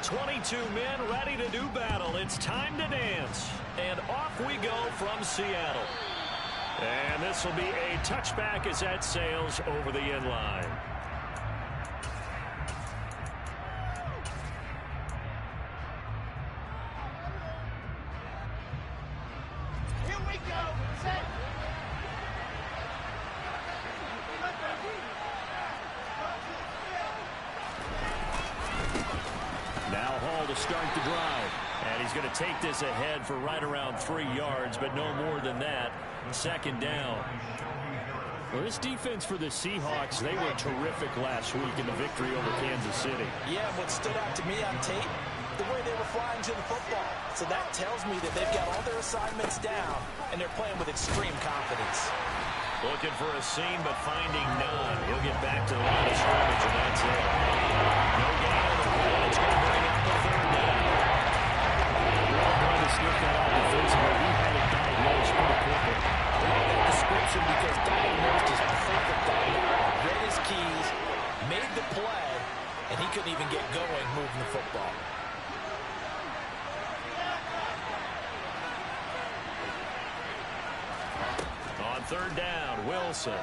22 men ready to do battle. It's time to dance. And off we go from Seattle. And this will be a touchback as that sails over the end line. Here we go. Set. Now Hall to start the drive. And he's going to take this ahead for right around 3 yards, but no more than that. Second down. Well, this defense for the Seahawks, they were terrific last week in the victory over Kansas City. Yeah, what stood out to me on tape, the way they were flying to the football. So that tells me that they've got all their assignments down, and they're playing with extreme confidence. Looking for a seam, but finding none. He'll get back to the line of scrimmage, and that's it. No gain on the play. It's going to bring up the third down. Really trying to sniff that out defensively. He had it diagnosed pretty quickly. I love that description because diagnosed is perfect on that one. Read his keys, made the play, and he couldn't even get going moving the football. On third down, Wilson.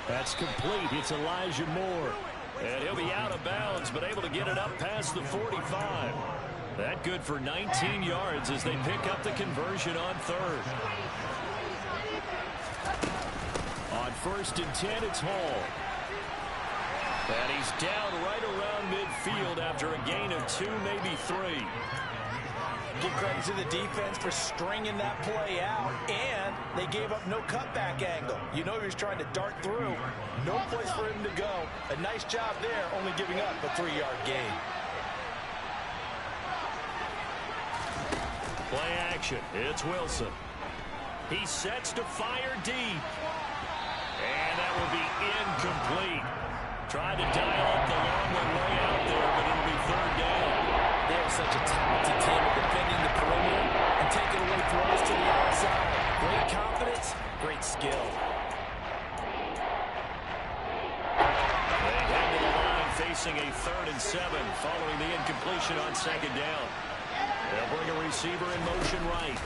That's complete. It's Elijah Moore. And he'll be out of bounds, but able to get it up past the 45. That good for 19 yards as they pick up the conversion on third. On first and 10, it's Hall. And he's down right around midfield after a gain of 2, maybe 3. Give credit to the defense for stringing that play out, and they gave up no cutback angle. You know he was trying to dart through. No place for him to go. A nice job there, only giving up a 3-yard gain. Play action. It's Wilson. He sets to fire deep. And that will be incomplete. Tried to dial up the long one way out there, but it'll be third down. They have such a talented team of defending the perimeter and taking away throws to the outside. Great confidence, great skill. They head to the line facing a 3rd and 7 following the incompletion on second down. They'll bring a receiver in motion right.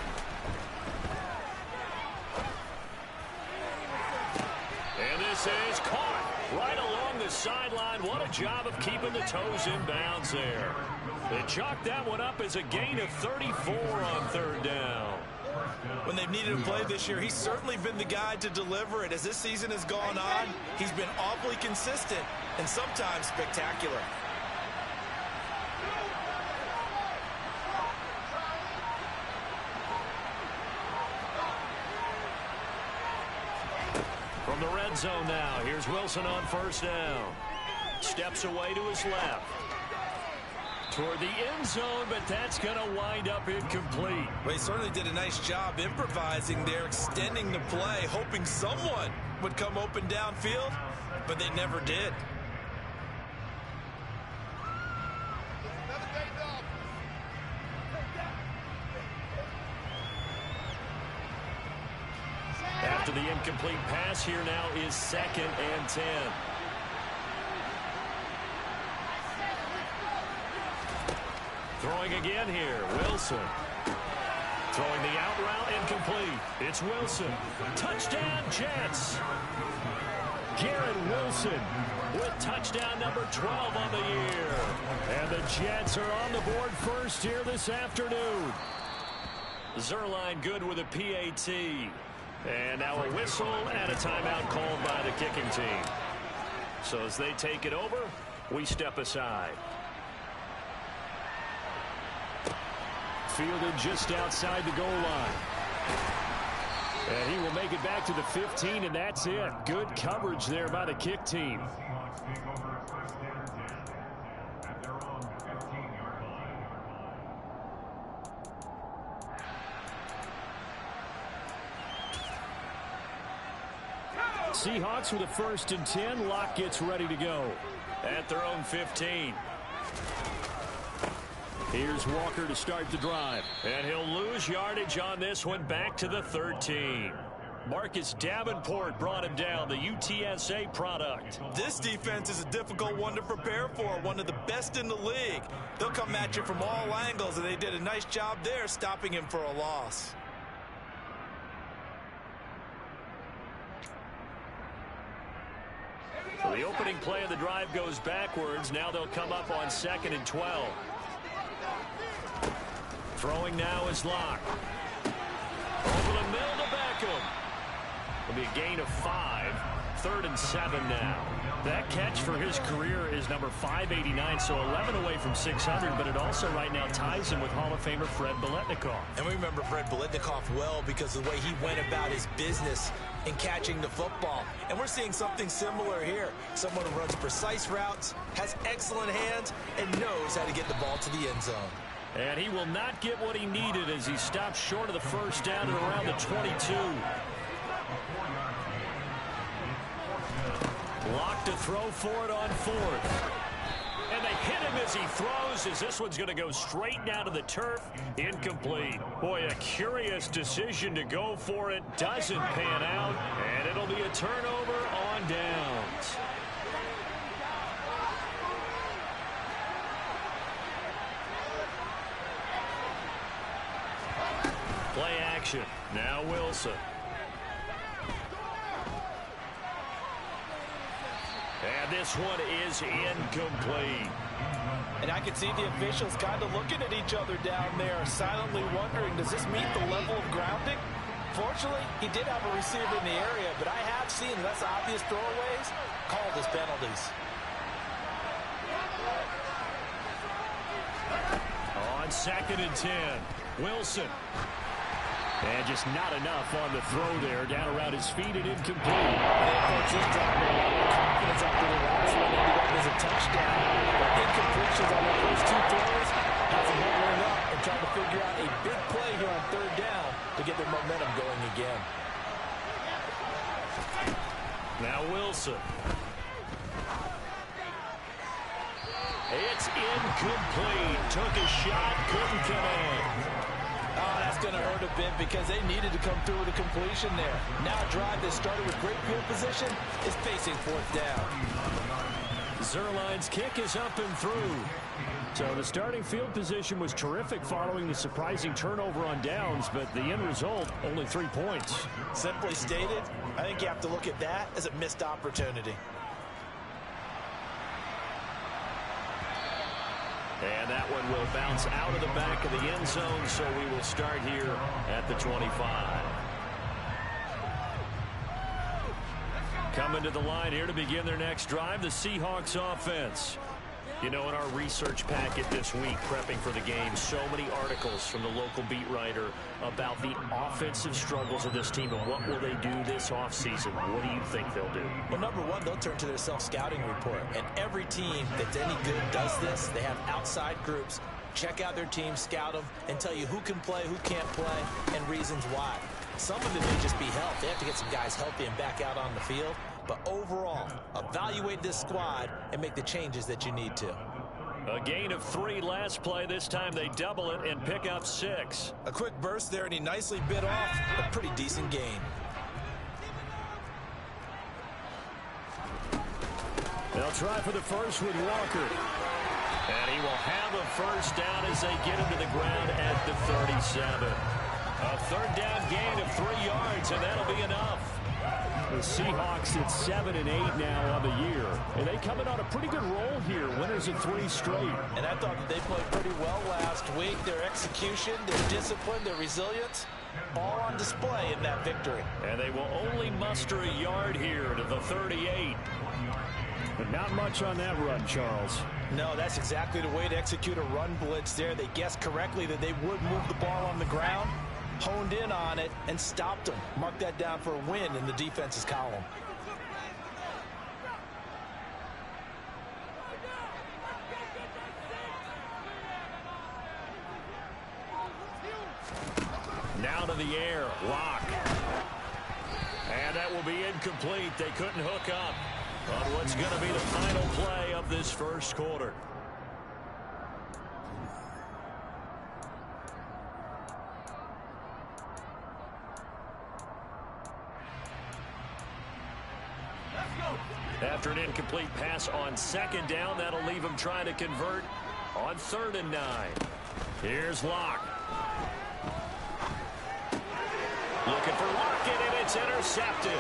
And this is caught right along the sideline. What a job of keeping the toes in bounds there. They chalked that one up as a gain of 34 on third down. When they've needed a play this year, he's certainly been the guy to deliver it. As this season has gone on, he's been awfully consistent and sometimes spectacular. From the red zone now, here's Wilson on first down. Steps away to his left. Toward the end zone, but that's going to wind up incomplete. Well, he certainly did a nice job improvising there, extending the play, hoping someone would come open downfield, but they never did. After the incomplete pass, here now is 2nd and 10. Throwing again here, Wilson. Throwing the out route, incomplete. It's Wilson. Touchdown, Jets. Garrett Wilson with touchdown number 12 on the year. And the Jets are on the board first here this afternoon. Zuerlein good with a PAT. And now a whistle and a timeout called by the kicking team. So as they take it over, we step aside. Fielded just outside the goal line. And he will make it back to the 15, and that's it. Good coverage there by the kick team. Seahawks with a 1st and 10. Locke gets ready to go at their own 15. Here's Walker to start the drive. And he'll lose yardage on this one back to the 13. Marcus Davenport brought him down, the UTSA product. This defense is a difficult one to prepare for, one of the best in the league. They'll come at you from all angles, and they did a nice job there stopping him for a loss. So the opening play of the drive goes backwards. Now they'll come up on 2nd and 12. Throwing now is Locke. Over the middle to Beckham. It'll be a gain of 5. 3rd and 7 now. That catch for his career is number 589, so 11 away from 600, but it also right now ties him with Hall of Famer Fred Biletnikoff. And we remember Fred Biletnikoff well because of the way he went about his business in catching the football. And we're seeing something similar here. Someone who runs precise routes, has excellent hands, and knows how to get the ball to the end zone. And he will not get what he needed as he stopped short of the first down at around the 22. Locke to throw for it on 4th. And they hit him as he throws, as this one's going to go straight down to the turf. Incomplete. Boy, a curious decision to go for it. Doesn't pan out, and it'll be a turnover on downs. Play action. Now Wilson. And this one is incomplete. And I can see the officials kind of looking at each other down there, silently wondering, does this meet the level of grounding? Fortunately, he did have a receiver in the area, but I have seen less obvious throwaways called as penalties. On 2nd and 10, Wilson. And just not enough on the throw there. Down around his feet and incomplete. Unfortunately, dropping a lot of confidence after the last one ended up as a touchdown. But incompletions on the first 2 throws has them huddling up and trying to figure out a big play here on 3rd down to get their momentum going again. Now Wilson. It's incomplete. Took a shot, couldn't connect. Oh, that's going to hurt a bit because they needed to come through with a completion there. Now a drive that started with great field position is facing 4th down. Zuerlein's kick is up and through. So the starting field position was terrific following the surprising turnover on downs, but the end result, only 3 points. Simply stated, I think you have to look at that as a missed opportunity. And that one will bounce out of the back of the end zone, so we will start here at the 25. Coming to the line here to begin their next drive, the Seahawks offense. You know, in our research packet this week, prepping for the game, so many articles from the local beat writer about the offensive struggles of this team and what will they do this offseason. What do you think they'll do? Well, number one, they'll turn to their self-scouting report. And every team that's any good does this. They have outside groups. Check out their team, scout them, and tell you who can play, who can't play, and reasons why. Some of it may just be health. They have to get some guys healthy and back out on the field. But overall, evaluate this squad and make the changes that you need to. A gain of 3 last play. This time they double it and pick up 6. A quick burst there, and he nicely bit off a pretty decent gain. They'll try for the first with Walker. And he will have a first down as they get him to the ground at the 37. A 3rd down gain of 3 yards, and that'll be enough. The Seahawks at 7 and 8 now on the year. And they coming on a pretty good roll here. Winners of 3 straight. And I thought that they played pretty well last week. Their execution, their discipline, their resilience, all on display in that victory. And they will only muster a yard here to the 38. But not much on that run, Charles. No, that's exactly the way to execute a run blitz there. They guessed correctly that they would move the ball on the ground, honed in on it, and stopped them. Mark that down for a win in the defense's column. Now to the air, Locke. And that will be incomplete. They couldn't hook up on what's going to be the final play of this first quarter. incomplete pass on second down. That'll leave him trying to convert on 3rd and 9. Here's Locke. Looking for Lockett, and it's intercepted.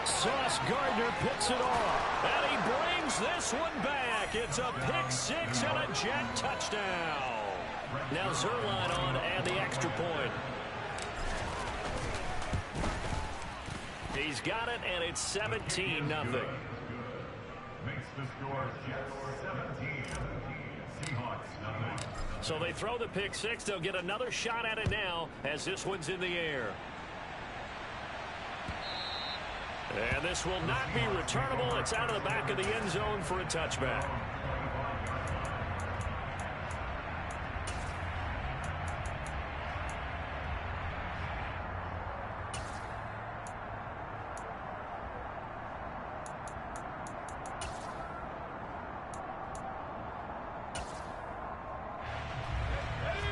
Sauce Gardner picks it off, and he brings this one back. It's a pick 6 and a Jet touchdown. Now Zuerlein on and the extra point. He's got it, and it's 17-0. Makes the score Jets 17, Seahawks 0. So they throw the pick 6. They'll get another shot at it now as this one's in the air. And this will not be returnable. It's out of the back of the end zone for a touchback.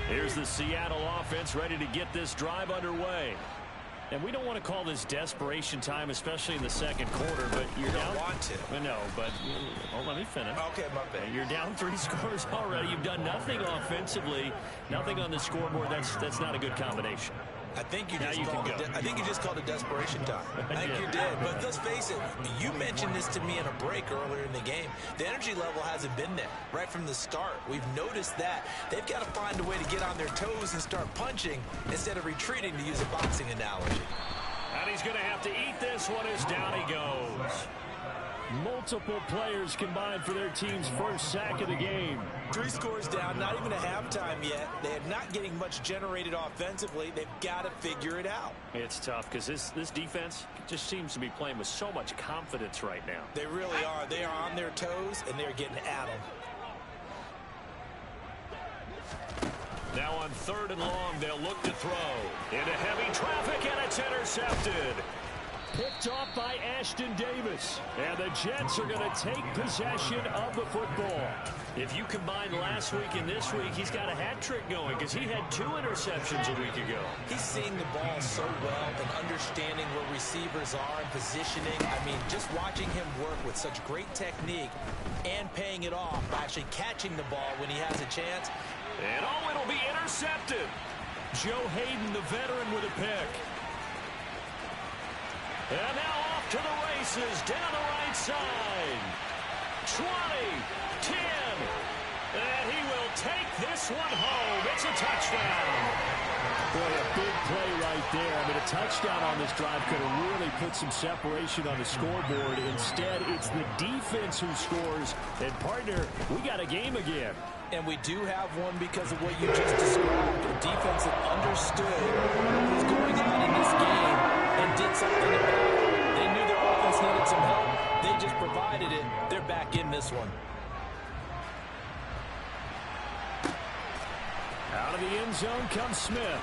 Here's the Seattle offense ready to get this drive underway. And we don't want to call this desperation time, especially in the second quarter, but you're down. Don't want to. No, but let me finish. Okay, my bad. You're down 3 scores already. You've done nothing offensively, nothing on the scoreboard. That's not a good combination. I think you Now just you called can it. go. I think you just called it desperation time. I think you did. But let's face it. You mentioned this to me in a break earlier in the game. The energy level hasn't been there right from the start. We've noticed that they've got to find a way to get on their toes and start punching instead of retreating, to use a boxing analogy. And he's going to have to eat this one as down he goes. Multiple players combined for their team's first sack of the game. 3 scores down, not even a halftime yet. They are not getting much generated offensively. They've got to figure it out. It's tough because this defense just seems to be playing with so much confidence right now. They really are. They are on their toes, and they're getting at them. Now on 3rd and long, they'll look to throw. Into heavy traffic, and it's intercepted. Picked off by Ashton Davis. And the Jets are going to take possession of the football. If you combine last week and this week, he's got a hat trick going because he had 2 interceptions a week ago. He's seeing the ball so well and understanding where receivers are and positioning. I mean, just watching him work with such great technique and paying it off by actually catching the ball when he has a chance. And it'll be intercepted. Joe Hayden, the veteran, with a pick. And now off to the races down the right side. 20, 10, and he will take this one home. It's a touchdown. Boy, a big play right there. I mean, a touchdown on this drive could have really put some separation on the scoreboard. Instead, it's the defense who scores. And, partner, we got a game again. And we do have one because of what you just described. The defense that understood what was going on in this game and did something about it. They knew their offense needed some help. They just provided it. They're back in this one. Out of the end zone comes Smith.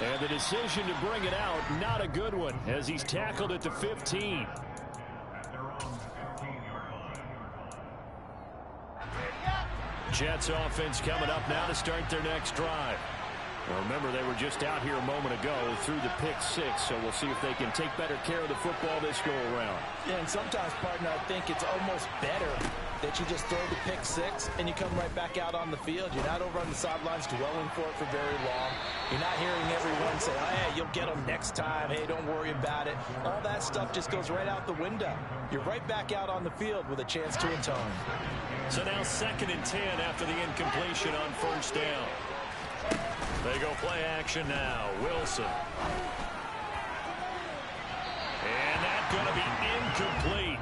And the decision to bring it out, not a good one, as he's tackled at the 15. At their own 15-yard line. Jets offense coming up now to start their next drive. Well, remember, they were just out here a moment ago through the pick 6, so we'll see if they can take better care of the football this go-around. Yeah, and sometimes, partner, I think it's almost better that you just throw the pick 6 and you come right back out on the field. You're not over on the sidelines dwelling for it for very long. You're not hearing everyone say, oh, hey, you'll get them next time. Hey, don't worry about it. All that stuff just goes right out the window. You're right back out on the field with a chance to atone. So now 2nd and 10 after the incompletion on 1st down. They go play action now. Wilson. And that's going to be incomplete.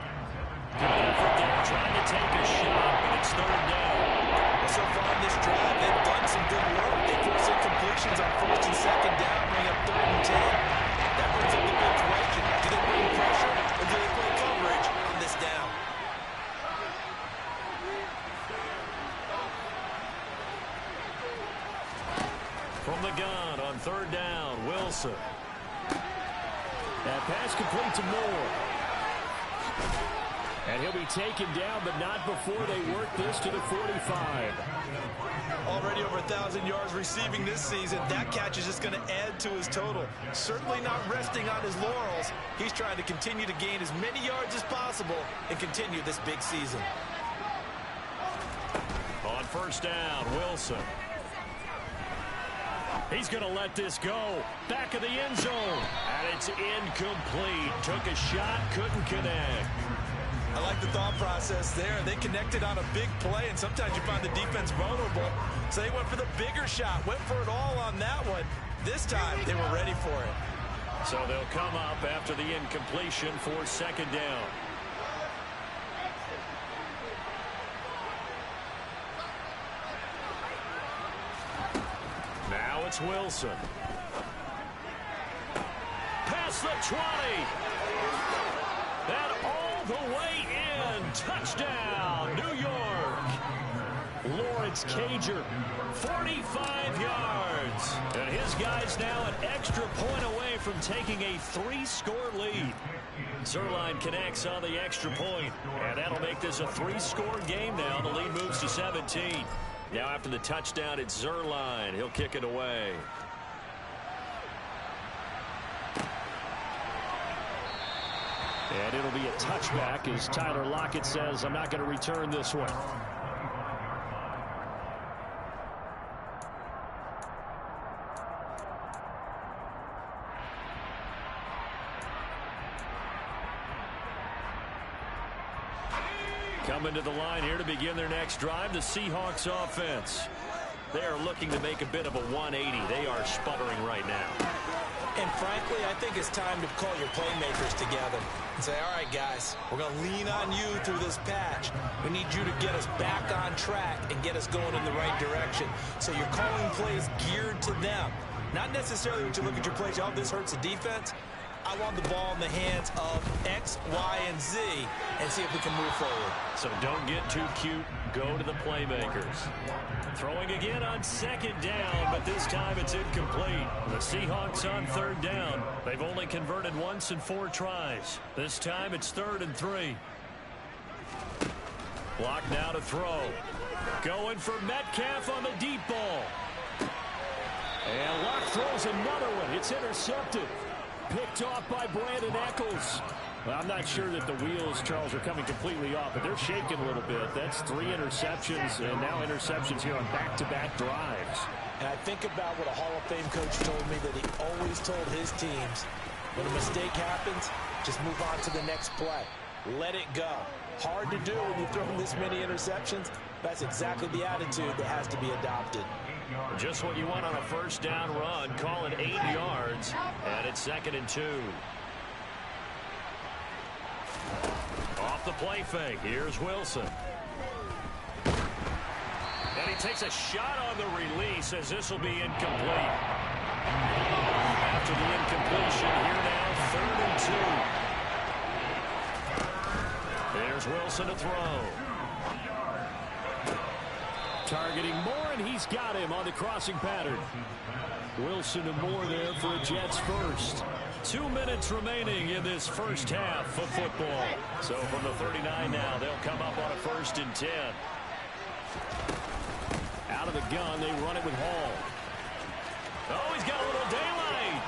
Good effort there, trying to take a shot, but it's 3rd down. So far in this drive, they've done some good work. They force incompletions on 1st and 2nd down, bring up 3rd and 10. That brings up the big question. Do they bring pressure or do they play coverage on this down? From the gun on 3rd down, Wilson. That pass complete to Moore. And he'll be taken down, but not before they work this to the 45. Already over 1,000 yards receiving this season. That catch is just going to add to his total. Certainly not resting on his laurels. He's trying to continue to gain as many yards as possible and continue this big season. On first down, Wilson. He's going to let this go. Back of the end zone. And it's incomplete. Took a shot, couldn't connect. I like the thought process there. They connected on a big play, and sometimes you find the defense vulnerable. So they went for the bigger shot, went for it all on that one. This time, they were ready for it. So they'll come up after the incompletion for second down. Now it's Wilson. Past the 20. And all the way in. Touchdown, New York. Lawrence Cager, 45 yards. And his guy's now an extra point away from taking a 3-score lead. Zuerlein connects on the extra point, and that'll make this a 3-score game now. The lead moves to 17. Now after the touchdown, it's Zuerlein. He'll kick it away. And it'll be a touchback as Tyler Lockett says, I'm not going to return this one. Coming to the line here to begin their next drive, the Seahawks offense. They are looking to make a bit of a 180. They are sputtering right now. And frankly, I think it's time to call your playmakers together and say, all right, guys, we're going to lean on you through this patch. We need you to get us back on track and get us going in the right direction. So you're calling plays geared to them. Not necessarily when you look at your plays, oh, this hurts the defense. I want the ball in the hands of X, Y, and Z and see if we can move forward. So don't get too cute. Go to the playmakers. Throwing again on second down, but this time it's incomplete. The Seahawks on third down. They've only converted once in 4 tries. This time it's 3rd and 3. Block now to throw. Going for Metcalf on the deep ball. And Locke throws another one. It's intercepted. Picked off by Brandon Echols. Well, I'm not sure that the wheels, Charles, are coming completely off, but they're shaking a little bit. That's 3 interceptions, and now interceptions here on back-to-back drives. And I think about what a Hall of Fame coach told me, that he always told his teams, when a mistake happens, just move on to the next play. Let it go. Hard to do when you throw this many interceptions. That's exactly the attitude that has to be adopted. Just what you want on a first down run. Call it 8 yards, and it's 2nd and 2. Off the play fake. Here's Wilson. And he takes a shot on the release as this will be incomplete. After the incompletion, here now 3rd and 2. There's Wilson to throw. Targeting Moore, and he's got him on the crossing pattern. Wilson and Moore there for a Jets first. 2 minutes remaining in this first half of football. So from the 39 now, they'll come up on a 1st and 10. Out of the gun, they run it with Hall. Oh, he's got a little daylight.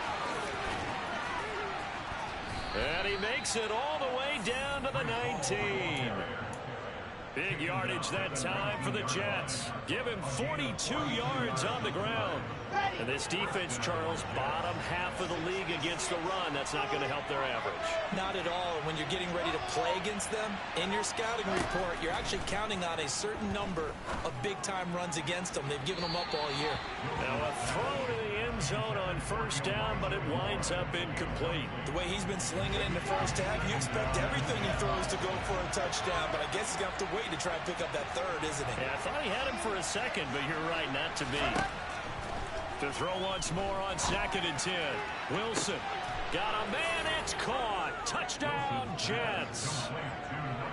And he makes it all the way down to the 19. Big yardage that time for the Jets. Give him 42 yards on the ground. And this defense, Charles, bottom half of the league against the run. That's not going to help their average. Not at all. When you're getting ready to play against them, in your scouting report, you're actually counting on a certain number of big-time runs against them. They've given them up all year. Now a throw to the end zone on first down, but it winds up incomplete. The way he's been slinging it in the first half, you expect everything he throws to go for a touchdown, but I guess he's going to have to wait to try and pick up that 3rd, isn't he? Yeah, I thought he had him for a second, but you're right, not to be. To throw once more on 2nd and 10. Wilson got a man. It's caught. Touchdown, Jets.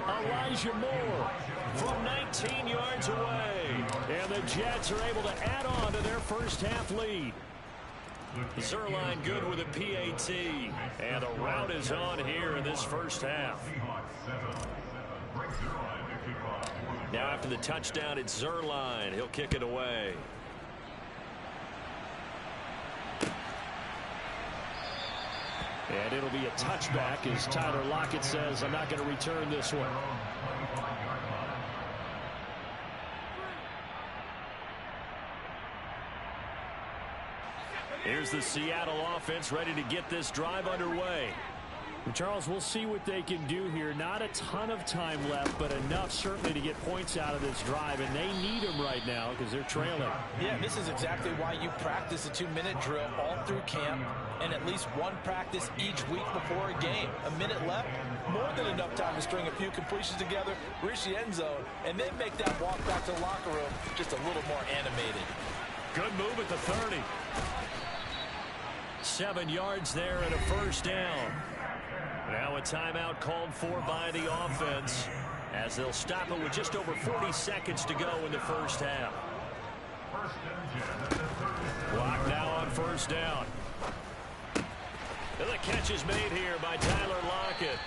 Elijah Moore from 19 yards away. And the Jets are able to add on to their first half lead. Zuerlein good with a PAT. And the route is on here in this first half. after the touchdown, it's Zuerlein. He'll kick it away. And it'll be a touchback as Tyler Lockett says, I'm not going to return this one. Here's the Seattle offense ready to get this drive underway. Charles, we'll see what they can do here. Not a ton of time left, but enough certainly to get points out of this drive, and they need them right now because they're trailing. Yeah, this is exactly why you practice a 2-minute drill all through camp and at least one practice each week before a game. A minute left, more than enough time to string a few completions together, reach the end zone, and then make that walk back to the locker room just a little more animated. Good move at the 30. 7 yards there and a first down. Now a timeout called for by the offense as they'll stop it with just over 40 seconds to go in the first half. Clock now on first down. And the catch is made here by Tyler Lockett.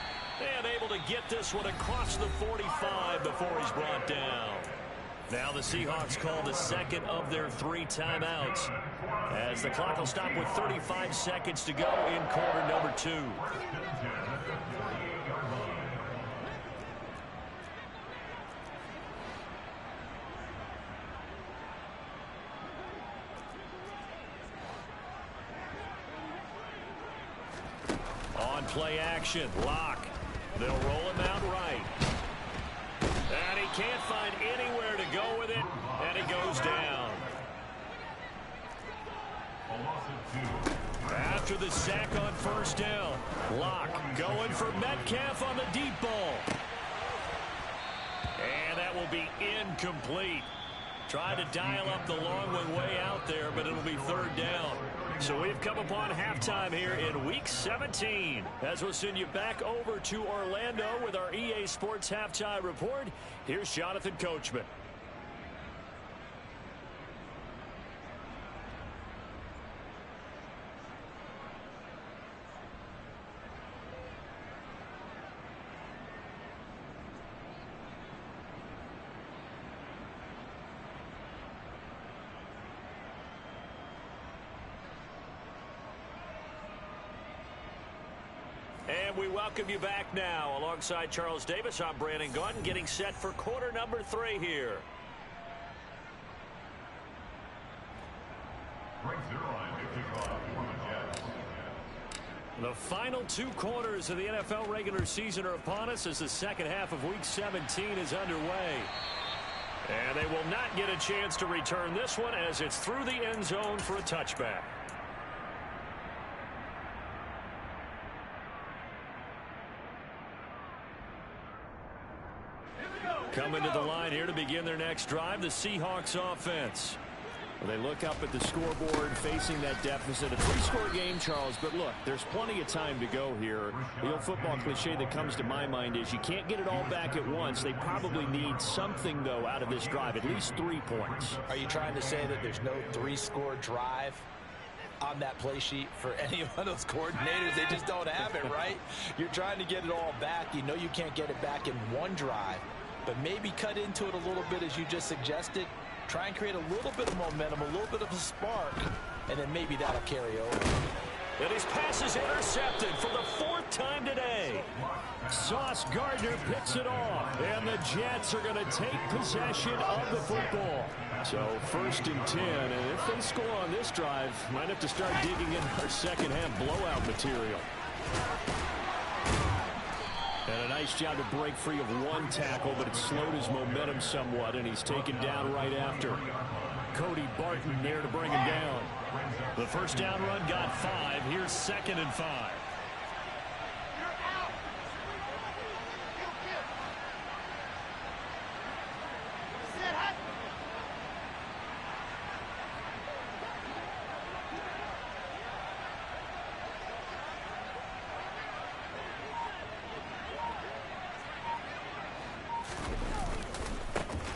And able to get this one across the 45 before he's brought down. Now the Seahawks call the second of their 3 timeouts as the clock will stop with 35 seconds to go in quarter number 2. On play action, Lock. They'll roll him out right. And he can't find anywhere to go with it, and it goes down. After the sack on first down, Lock going for Metcalf on the deep ball. And that will be incomplete. Tried to dial up the long one way out there, but it'll be third down. So we've come upon halftime here in Week 17. As we'll send you back over to Orlando with our EA Sports Halftime Report, here's Jonathan Coachman. And we welcome you back now. Alongside Charles Davis, I'm Brandon Gaudin, getting set for quarter number 3 here. The final 2 quarters of the NFL regular season are upon us as the second half of Week 17 is underway. And they will not get a chance to return this one as it's through the end zone for a touchback. Coming to the line here to begin their next drive, the Seahawks offense. Well, they look up at the scoreboard facing that deficit. A 3-score game, Charles, but look, there's plenty of time to go here. The old football cliche that comes to my mind is you can't get it all back at once. They probably need something, though, out of this drive, at least 3 points. Are you trying to say that there's no 3-score drive on that play sheet for any of those coordinators? They just don't have it, right? You're trying to get it all back. You know you can't get it back in one drive. But maybe cut into it a little bit as you just suggested. Try and create a little bit of momentum, a little bit of a spark, and then maybe that'll carry over. And his pass is intercepted for the 4th time today. Sauce Gardner picks it off, and the Jets are going to take possession of the football. So 1st and 10, and if they score on this drive, might have to start digging in our second half blowout material. And a nice job to break free of 1 tackle, but it slowed his momentum somewhat, and he's taken down right after. Cody Barton there to bring him down. The first down run got 5. Here's 2nd and 5.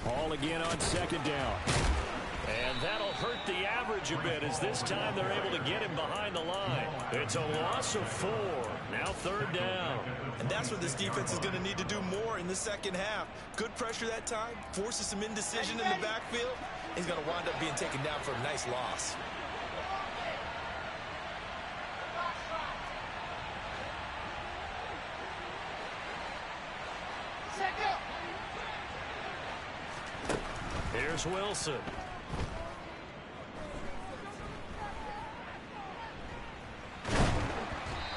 Ball again on 2nd down. And that'll hurt the average a bit as this time they're able to get him behind the line. It's a loss of 4. Now 3rd down. And that's what this defense is going to need to do more in the second half. Good pressure that time, forces some indecision in the backfield. He's going to wind up being taken down for a nice loss. Here's Wilson.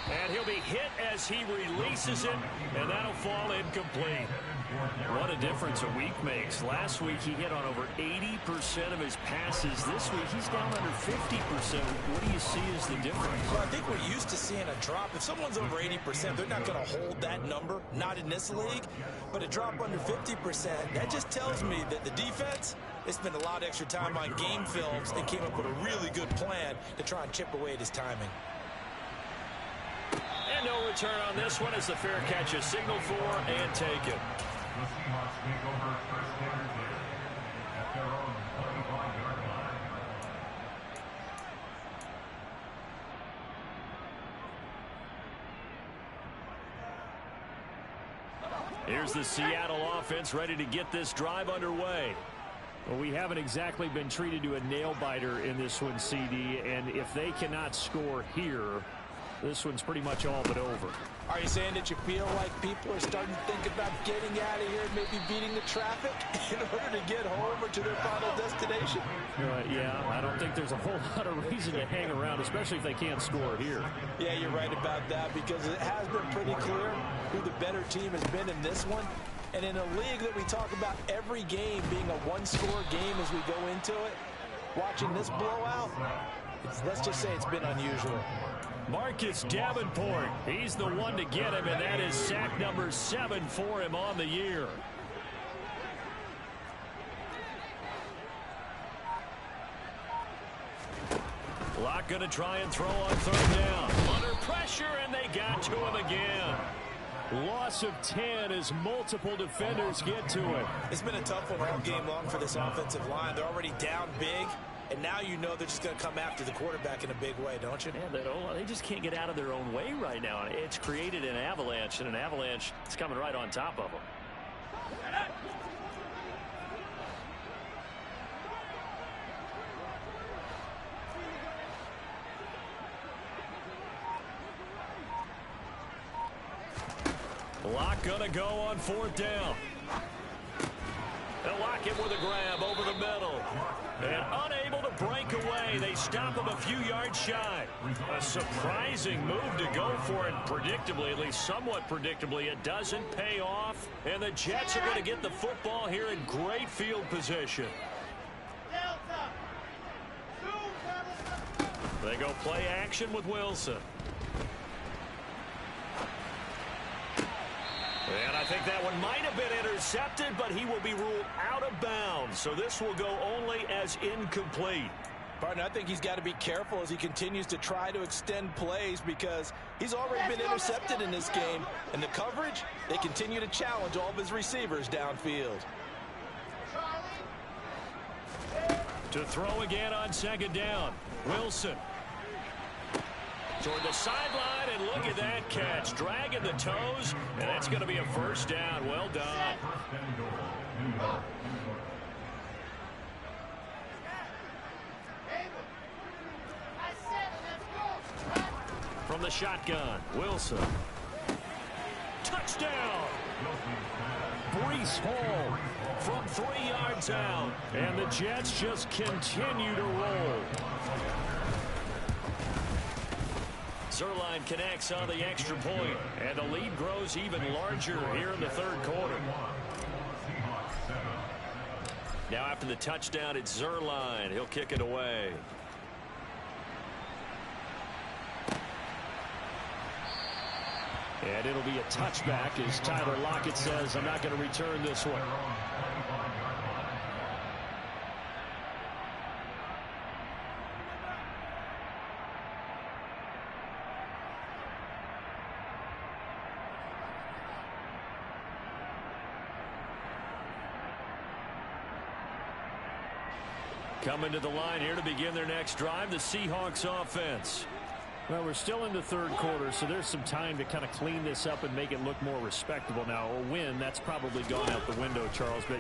And he'll be hit as he releases it, and that'll fall incomplete. What a difference a week makes. Last week he hit on over 80% of his passes. This week he's down under 50%. What do you see as the difference? Well, I think we're used to seeing a drop. If someone's over 80%, they're not going to hold that number, not in this league. But a drop under 50%, that just tells me that the defense, they spent a lot of extra time on game films and came up with a really good plan to try and chip away at his timing. And no return on this one as the fair catch is signaled for and taken. The Seahawks take over first down and 10 at their own 25-yard line. Here's the Seattle offense ready to get this drive underway. Well, we haven't exactly been treated to a nail-biter in this one, CD, and if they cannot score here, this one's pretty much all but over. Are you saying that you feel like people are starting to think about getting out of here and maybe beating the traffic in order to get home or to their final destination? Yeah, I don't think there's a whole lot of reason to hang around, especially if they can't score here. Yeah, you're right about that because it has been pretty clear who the better team has been in this one. And in a league that we talk about every game being a one-score game as we go into it, watching this blowout, let's just say it's been unusual. Marcus Davenport, he's the one to get him, and that is sack number 7 for him on the year. Locke going to try and throw on third down. Under pressure, and they got to him again. Loss of 10 as multiple defenders get to him. It's been a tough one all game long for this offensive line. They're already down big. And now you know they're just going to come after the quarterback in a big way, don't you? Yeah, they just can't get out of their own way right now. It's created an avalanche, and an avalanche is coming right on top of them. Locke going to go on fourth down. They'll lock him with a grab over the middle. And unable to break away. They stop him a few yards shy. A surprising move to go for it. Predictably, at least somewhat predictably, it doesn't pay off. And the Jets are going to get the football here in great field position. They go play action with Wilson. And I think that one might have been intercepted, but he will be ruled out of bounds. So this will go only as incomplete. Partner, I think he's got to be careful as he continues to try to extend plays because he's already been intercepted in this game. And the coverage, they continue to challenge all of his receivers downfield. To throw again on second down. Wilson. Toward the sideline, and look at that catch. Dragging the toes, and that's going to be a first down. Well done. From the shotgun, Wilson. Touchdown! Breece Hall from 3 yards out. And the Jets just continue to roll. Zuerlein connects on the extra point, and the lead grows even larger here in the third quarter. Now after the touchdown, it's Zuerlein. He'll kick it away. And it'll be a touchback as Tyler Lockett says, I'm not going to return this one. Coming to the line here to begin their next drive, the Seahawks offense. Well, we're still in the third quarter, so there's some time to kind of clean this up and make it look more respectable. Now, a win, that's probably gone out the window, Charles, but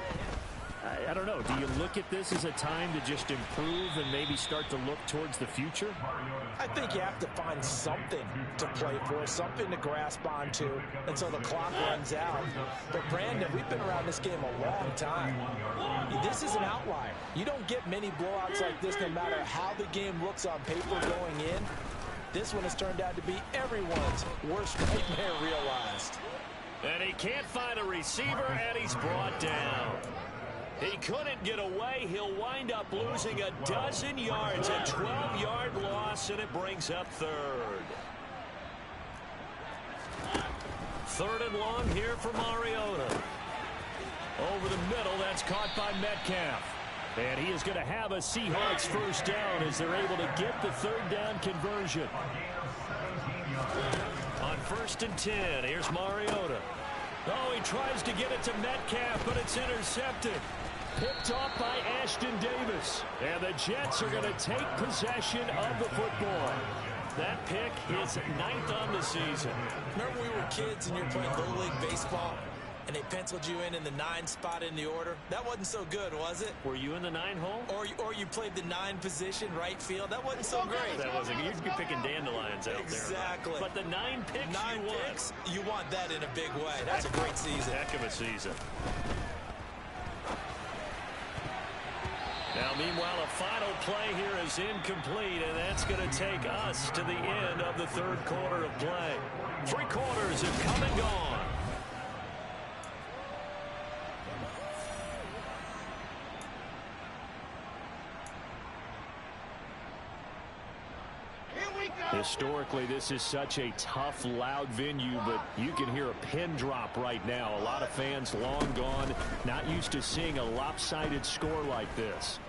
I don't know. Do you look at this as a time to just improve and maybe start to look towards the future? I think you have to find something to play for, something to grasp onto until the clock runs out. But, Brandon, we've been around this game a long time. This is an outlier. You don't get many blowouts like this no matter how the game looks on paper going in. This one has turned out to be everyone's worst nightmare realized. And he can't find a receiver, and he's brought down. He couldn't get away. He'll wind up losing a dozen yards, a 12-yard loss, and it brings up third. Third and long here for Mariota. Over the middle, that's caught by Metcalf. And he is going to have a Seahawks first down as they're able to get the third down conversion. On 1st and 10, here's Mariota. Oh, he tries to get it to Metcalf, but it's intercepted. Picked off by Ashton Davis. And the Jets are going to take possession of the football. That pick is 9th on the season. Remember we were kids and you were playing Little League Baseball? And they penciled you in the 9 spot in the order. That wasn't so good, was it? Were you in the 9 hole? Or you played the 9 position, right field. That wasn't so great. That wasn't. You'd be picking dandelions out exactly. there. But the 9 picks 9 you picks, you want that in a big way. That's a great season. Heck of a season. Now, meanwhile, a final play here is incomplete, and that's going to take us to the end of the third quarter of play. 3 quarters have come and gone. Historically, this is such a tough, loud venue, but you can hear a pin drop right now. A lot of fans long gone, not used to seeing a lopsided score like this.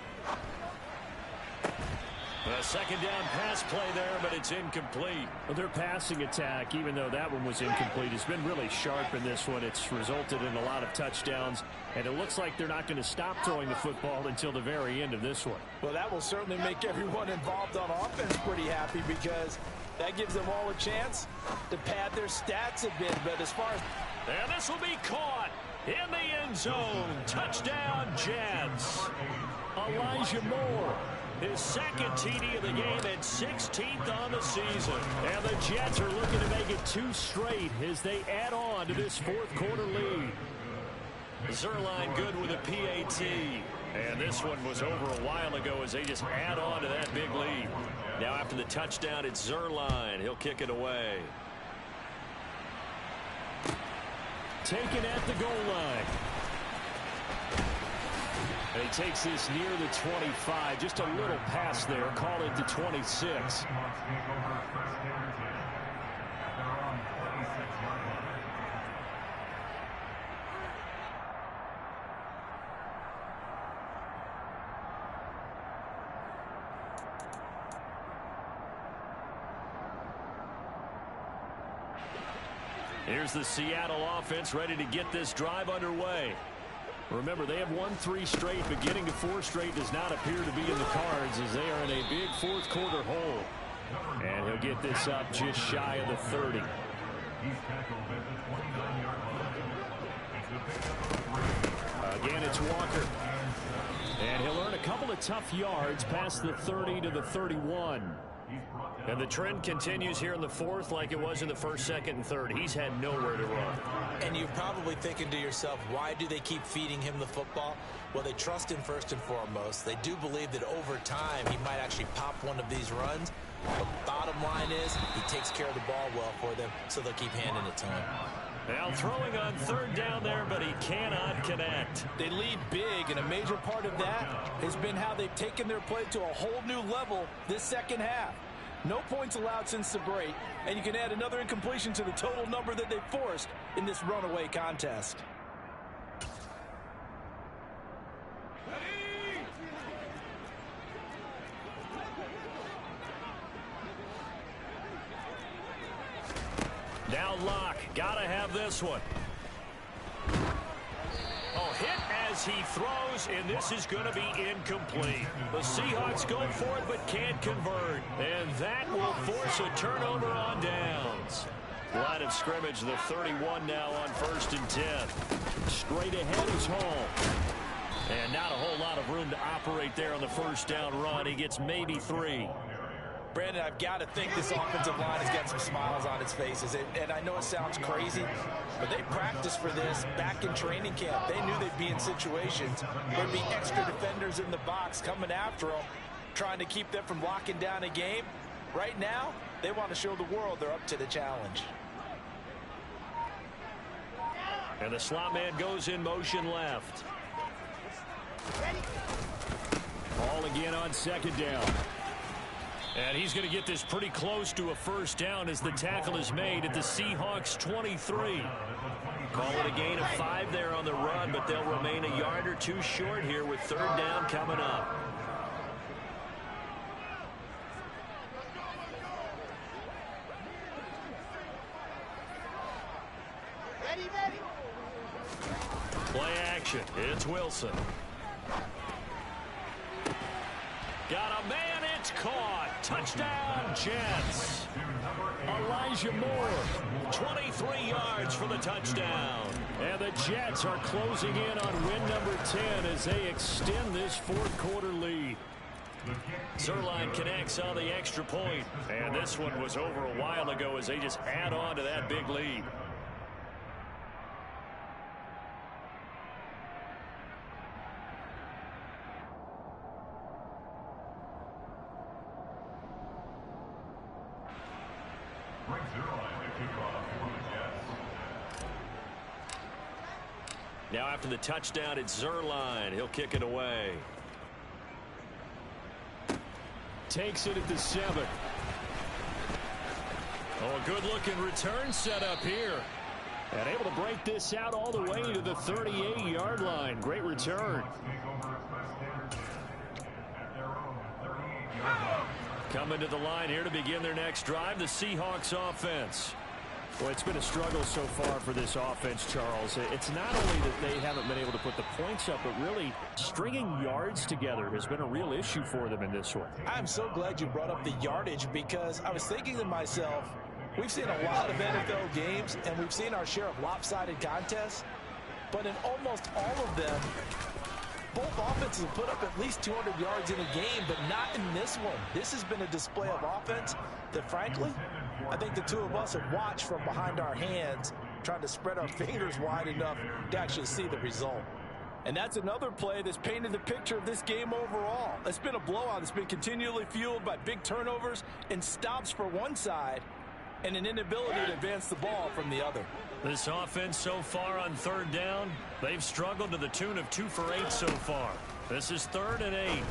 A second down pass play there, but it's incomplete. Well, their passing attack, even though that one was incomplete, has been really sharp in this one. It's resulted in a lot of touchdowns, and it looks like they're not going to stop throwing the football until the very end of this one. Well, that will certainly make everyone involved on offense pretty happy because that gives them all a chance to pad their stats a bit. But as far as... And this will be caught in the end zone. Touchdown, Jets. Elijah Moore. His second TD of the game and 16th on the season. And the Jets are looking to make it 2 straight as they add on to this fourth quarter lead. Zuerlein good with a PAT. And this one was over a while ago as they just add on to that big lead. Now after the touchdown, it's Zuerlein. He'll kick it away. Taken at the goal line. And he takes this near the 25. Just a little pass there. Call it the 26. Here's the Seattle offense ready to get this drive underway. Remember, they have won 3 straight, but getting to 4 straight does not appear to be in the cards as they are in a big fourth quarter hole. And he'll get this up just shy of the 30. Again, it's Walker. And he'll earn a couple of tough yards past the 30 to the 31. And the trend continues here in the fourth like it was in the first, second, and third. He's had nowhere to run. And you're probably thinking to yourself, why do they keep feeding him the football? Well, they trust him first and foremost. They do believe that over time he might actually pop one of these runs. The bottom line is he takes care of the ball well for them, so they'll keep handing it to him. Now throwing on third down there, but he cannot connect. They lead big, and a major part of that has been how they've taken their play to a whole new level this second half. No points allowed since the break, and you can add another incompletion to the total number that they forced in this runaway contest. Now Locke, gotta have this one. Oh, hit as he throws, and this is going to be incomplete. The Seahawks go for it but can't convert, and that will force a turnover on downs. Line of scrimmage, the 31 now on 1st and 10. Straight ahead is Hall. And not a whole lot of room to operate there on the first down run. He gets maybe 3. Brandon, I've got to think this offensive line has got some smiles on its faces. And I know it sounds crazy, but they practiced for this back in training camp. They knew they'd be in situations where there'd be extra defenders in the box coming after them, trying to keep them from locking down a game. Right now, they want to show the world they're up to the challenge. And the slot man goes in motion left. Ball again on 2nd down. And he's going to get this pretty close to a first down as the tackle is made at the Seahawks 23. Call it a gain of 5 there on the run, but they'll remain a yard or 2 short here with 3rd down coming up. Ready. Play action. It's Wilson. Got a man. It's caught. Touchdown, Jets. Elijah Moore, 23 yards for the touchdown. And the Jets are closing in on win number 10 as they extend this 4th quarter lead. Zuerlein connects on the extra point. And this one was over a while ago as they just add on to that big lead. Now after the touchdown, it's Zuerlein. He'll kick it away. Takes it at the 7. Oh, a good-looking return set up here. And able to break this out all the way to the 38-yard line. Great return. Coming to the line here to begin their next drive, the Seahawks offense. Well, it's been a struggle so far for this offense, Charles. It's not only that they haven't been able to put the points up, but really stringing yards together has been a real issue for them in this one. I'm so glad you brought up the yardage because I was thinking to myself, we've seen a lot of NFL games and we've seen our share of lopsided contests, but in almost all of them, both offenses have put up at least 200 yards in a game, but not in this one. This has been a display of offense that, frankly, I think the two of us have watched from behind our hands, trying to spread our fingers wide enough to actually see the result. And that's another play that's painted the picture of this game overall. It's been a blowout that's been continually fueled by big turnovers and stops for one side and an inability to advance the ball from the other. This offense so far on 3rd down, they've struggled to the tune of 2 for 8 so far. This is 3rd and 8.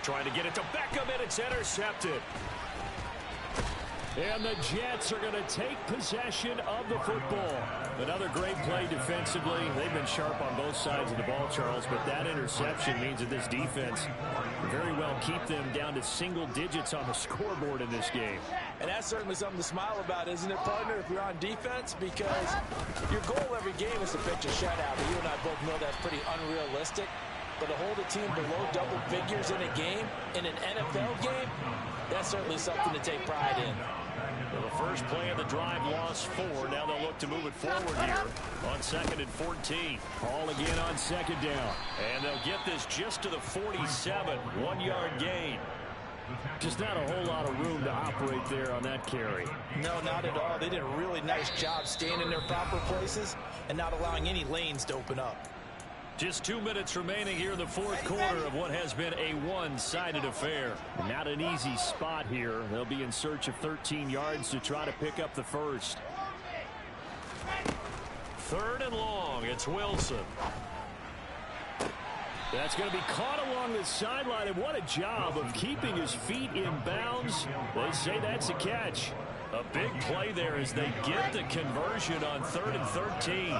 Trying to get it to Beckham, and it's intercepted. And the Jets are going to take possession of the football. Another great play defensively. They've been sharp on both sides of the ball, Charles, but that interception means that this defense very well keep them down to single digits on the scoreboard in this game. And that's certainly something to smile about, isn't it, partner, if you're on defense? Because your goal every game is to pitch a shutout. But you and I both know that's pretty unrealistic. But to hold a team below double figures in a game, in an NFL game, that's certainly something to take pride in. Well, the first play of the drive lost 4. Now they'll look to move it forward here on 2nd and 14. Ball again on 2nd down. And they'll get this just to the 47. 1-yard gain. Just not a whole lot of room to operate there on that carry. No, not at all. They did a really nice job staying in their proper places and not allowing any lanes to open up. Just 2 minutes remaining here in the 4th quarter of what has been a one-sided affair. Not an easy spot here. They'll be in search of 13 yards to try to pick up the first. 3rd and long. It's Wilson. That's going to be caught along the sideline, and what a job of keeping his feet in bounds. They say that's a catch. A big play there as they get the conversion on 3rd and 13.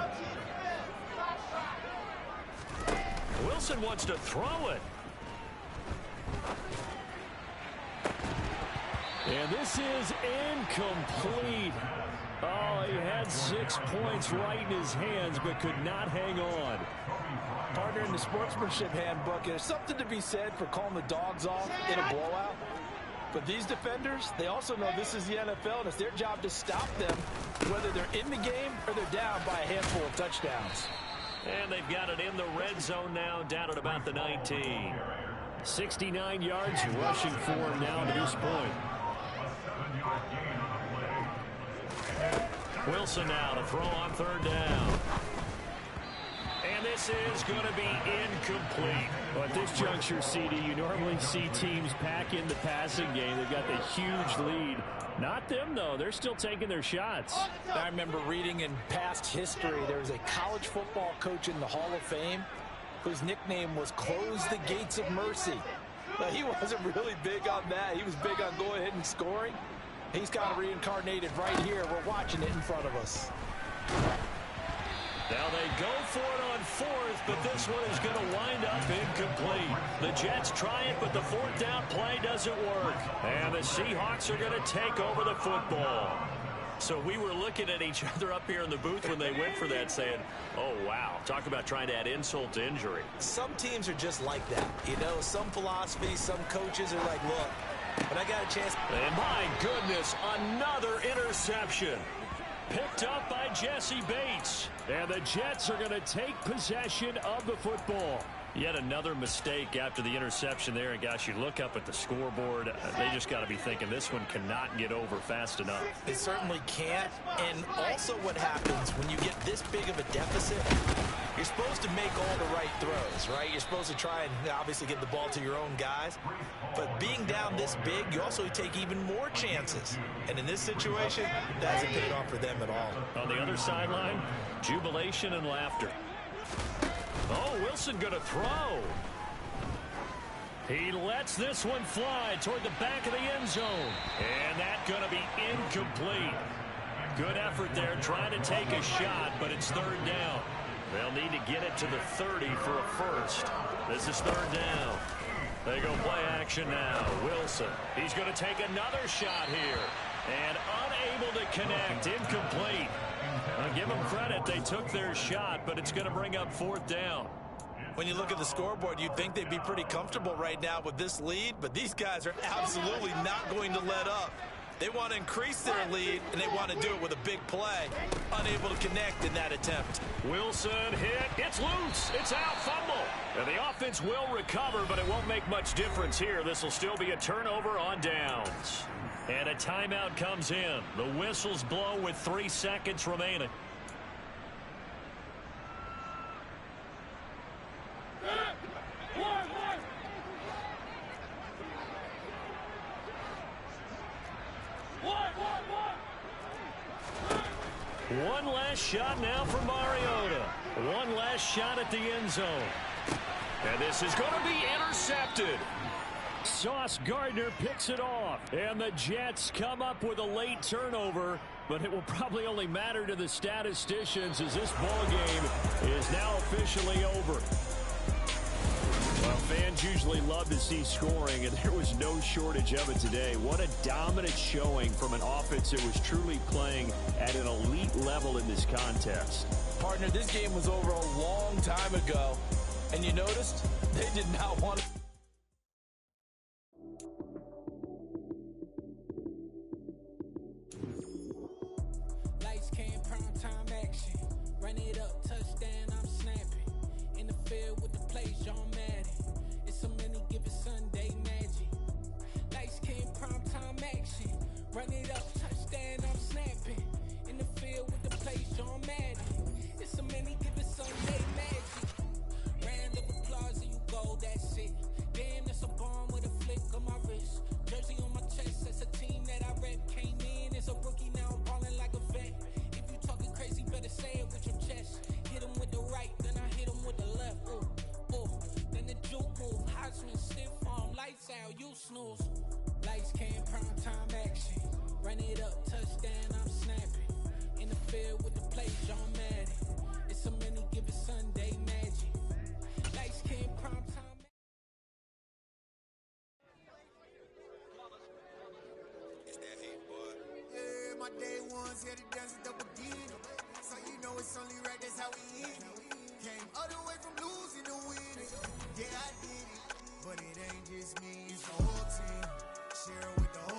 Wilson wants to throw it. And this is incomplete. Oh, he had 6 points right in his hands, but could not hang on. Partner, in the sportsmanship handbook, there's something to be said for calling the dogs off in a blowout. But these defenders, they also know this is the NFL, and it's their job to stop them, whether they're in the game or they're down by a handful of touchdowns. And they've got it in the red zone now, down at about the 19. 69 yards rushing for him now to this point. Wilson now to throw on third down. And this is going to be incomplete. Well, at this juncture, CD, you normally see teams pack in the passing game. They've got the huge lead. Not them, though. They're still taking their shots. I remember reading in past history, there was a college football coach in the Hall of Fame whose nickname was Close the Gates of Mercy. Now, he wasn't really big on that. He was big on going ahead and scoring. He's kind of reincarnated right here. We're watching it in front of us. Now they go for it on fourth, but this one is going to wind up incomplete. The Jets try it, but the fourth down play doesn't work. And the Seahawks are going to take over the football. So we were looking at each other up here in the booth when they went for that saying, oh, wow, talk about trying to add insult to injury. Some teams are just like that. You know, some philosophies, some coaches are like, look, but I got a chance. And my goodness, another interception. Picked up by Jesse Bates. And the Jets are going to take possession of the football. Yet another mistake after the interception there. And, gosh, you look up at the scoreboard. They just got to be thinking this one cannot get over fast enough. It certainly can't. And also what happens when you get this big of a deficit, you're supposed to make all the right throws, right? You're supposed to try and obviously get the ball to your own guys. But being down this big, you also take even more chances. And in this situation, that hasn't paid off for them at all. On the other sideline, jubilation and laughter. Oh, Wilson going to throw. He lets this one fly toward the back of the end zone. And that's going to be incomplete. Good effort there trying to take a shot, but it's third down. They'll need to get it to the 30 for a first. This is third down. They go play action now. Wilson, he's going to take another shot here. And unable to connect, incomplete. I'll give them credit. They took their shot, but it's going to bring up fourth down. When you look at the scoreboard, you'd think they'd be pretty comfortable right now with this lead, but these guys are absolutely not going to let up. They want to increase their lead, and they want to do it with a big play. Unable to connect in that attempt. Wilson hit. It's loose. It's out. Fumble. And the offense will recover, but it won't make much difference here. This will still be a turnover on downs. And a timeout comes in. The whistles blow with 3 seconds remaining. One last shot now for Mariota. One last shot at the end zone. And this is going to be intercepted. Sauce Gardner picks it off. And the Jets come up with a late turnover. But it will probably only matter to the statisticians as this ball game is now officially over. Well, fans usually love to see scoring, and there was no shortage of it today. What a dominant showing from an offense that was truly playing at an elite level in this contest. Partner, this game was over a long time ago, and you noticed they did not want to. Lights came, prime time action. Run it up, touchdown, I'm snapping. In the field with the play, John Madden. It's a many given Sunday magic. Lights came, prime time action. Run it up, touchdown, I'm snapping. In the field with the play, John Madden. It's a many given Sunday magic. Round of applause and you go, that's it. Damn, that's a bomb with a flick on my wrist. Jersey on my chest, that's a team that I rep. Came in as a rookie, now I'm balling like a vet. If you talking crazy, better say it with your chest. Hit him with the right, then I hit him with the left. Then the juke move, Heisman, stiff arm, lights out, you snooze. Lights came, prime time action. Run it up, touchdown, I'm snapping. In the field with the play, John Madden. It's a many given Sunday magic. Lights came, prime time. Yeah, my day ones was here to dance at the beginning. So you know it's only right, that's how we hit it. Came all the way from losing to winning. Yeah, I did it. But it ain't just me, it's the whole team. Share it with the whole